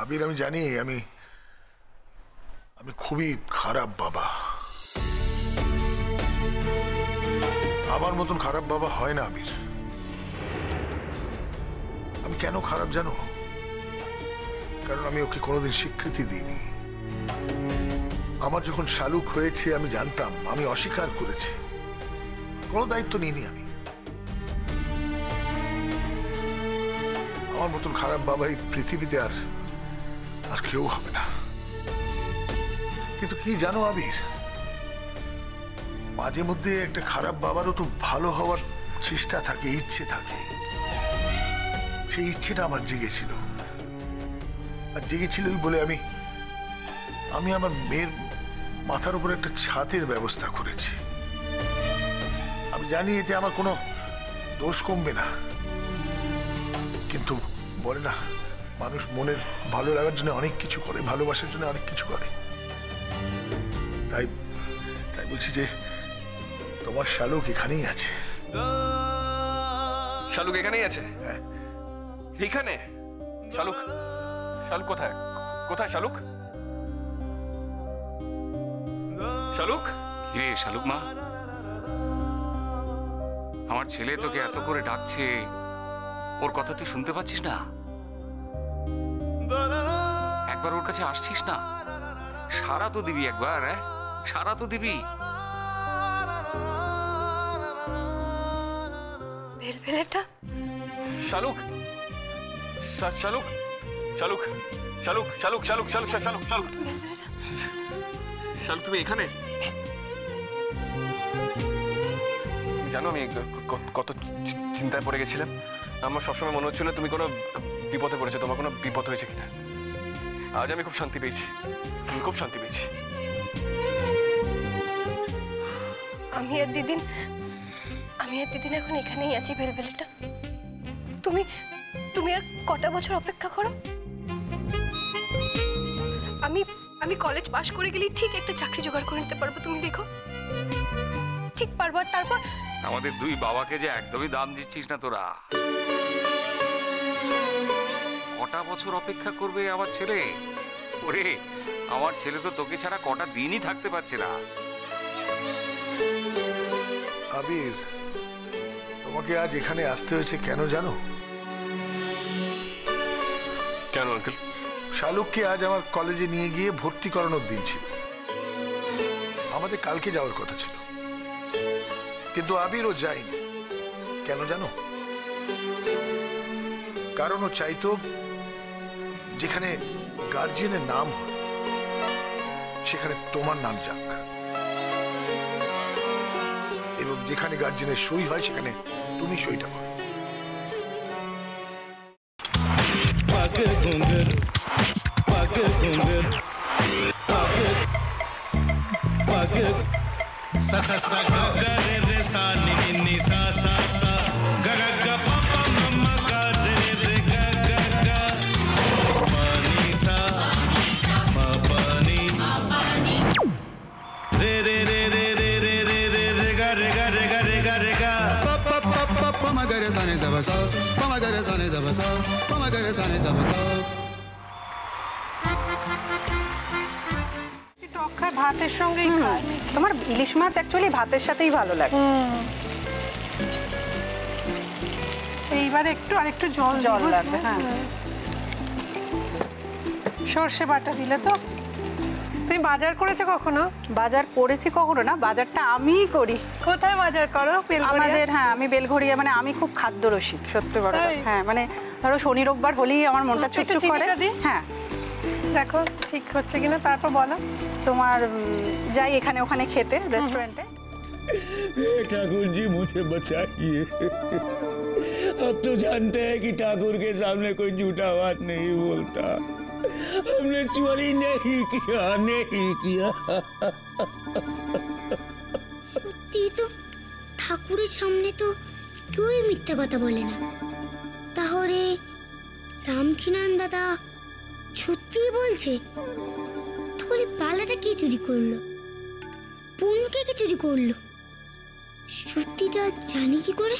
আবির, আমি জানি আমি খুবই খারাপ বাবা। আমার মতন খারাপ বাবা হয় না আবির। আমি কেন খারাপ জানো? কারণ আমি ওকে কোনোদিন স্বীকৃতি দিইনি। আমার যখন শালুক হয়েছে আমি জানতাম, আমি অস্বীকার করেছি, কোনো দায়িত্ব নিইনি আমি। আমার মতন খারাপ বাবা এই পৃথিবীতে আর কেউ হবে না। কিন্তু কি জানো আবির, মাঝে মধ্যে একটা খারাপ বাবারও তো ভালো হওয়ার চেষ্টা থাকে, ইচ্ছে থাকে। সেই ইচ্ছেটা আমার জেগেছিল, আর জেগেছিলই বলে আমি আমার মেয়ের মাথার উপর একটা ছাদের ব্যবস্থা করেছি। আমি জানি এতে আমার কোনো দোষ কমবে না, কিন্তু বলে না মানুষ মনের ভালো লাগার জন্য অনেক কিছু করে, ভালোবাসার জন্য অনেক কিছু করে। তাই বলছি যে তোমার শালুক এখানেই আছে। শালুক এখানেই আছে? হ্যাঁ। এখানে? শালুক কোথায়? কোথায় শালুক? শালুক? কিরে শালুক মা, আমার ছেলে তোকে এত করে ডাকছে, ওর কথা তুই শুনতে পাচ্ছিস না? একবার ওর কাছে আসছিস না? সারা তো দিবি একবার, সারা তো দিবি। ভেলভেলেটা শালুক, শালুক, শালুক, শালুক, শালুক, শালুক, শালুক, শালুক, শালুক, শালুক, তুমি এখানে? জানো আমি কত চিন্তায় পড়ে গেছিলাম। আমার সবসময় মনে হচ্ছিল তুমি কোনো বিপদে পড়েছো, তোমার কোনো বিপদ হয়েছে কিনা। আজ আমি খুব শান্তি পেয়েছি, খুব শান্তি পেয়েছি। আমি আর দিদিন এখন এখানেই আছি। ভেলভেলেটা তুমি আর কটা বছর অপেক্ষা করো। আমি কলেজ পাশ করে গেলেই ঠিক একটা চাকরি জোগাড় করে নিতে পারবো, তুমি দেখো ঠিক পারবো। আর তারপর আমাদের দুই বাবাকে যে একদমই দাম দিচ্ছিস না তোরা। কটা বছর অপেক্ষা করবে আমার ছেলে? ওরে আমার ছেলে তো তোকে ছাড়া কটা দিনই থাকতে পারছে না। আবির, তোমাকে আজ এখানে আসতে হয়েছে কেন জানো? কেন আঙ্কেল? শালুককে আজ আমার কলেজে নিয়ে গিয়ে ভর্তি করানোর দিন ছিল। আমাদের কালকে যাওয়ার কথা ছিল, কিন্তু আবির ও যায়নি। কেন জানো? কারণ ও চাইতো যেখানে গার্জিয়ানের নাম হয় সেখানে তোমার নাম যাক, এবং যেখানে গার্জিয়ানের সই হয় সেখানে তুমি সইটা করো। sa sa sa ga ga re re sa ni ni ni sa sa sa ga ga ga pa pa ma ma ga re re ga ga ga pa ni sa ma pa ni re re re re re re re re re ga re ga re ga re ga re ga pa pa pa pa pa ma ga re sa ni da ba sa pa ma ga re sa ni da ba sa pa ma ga re sa ni da ba sa। ভাতের সঙ্গেই খায়। তোমার ইলিশ মাছ actually ভাতের সাথেই ভালো লাগে। এইবার আরেকটু জল লাগবে। হ্যাঁ, সর্ষে বাটা দিলে তো। তুমি বাজার করেছো কখনো? বাজার করেছি কখনো না, বাজারটা আমিই করি। কোথায় বাজার করো? আমাদের, হ্যাঁ আমি বেলঘড়িয়া, মানে আমি খুব খাদ্য রসিক সত্যি বড়। হ্যাঁ মানে ধরো শনি রোববার হলেই আমার মনটা চুপচুপ করে। হ্যাঁ দেখো ঠিক হচ্ছে কিনা, তারপর বলো। তোমার যাই এখানে ওখানে খেতে रेस्टोरेंटे। ठाकुर जी मुझे बचाइए, अब तो जानते हैं कि ठाकुर के सामने कोई झूठा बात नहीं बोलता। हमने चोरी नहीं किया। সত্যি তো ঠাকুরের সামনে তো কেউই মিথ্যা কথা বলে না। তাহলে রামকিনান দাদা সত্যিই বলছে? তাহলে পালাটা কে চুরি করলো? পুনকে কে চুরি করলো? সত্যিটা জানি কি করে?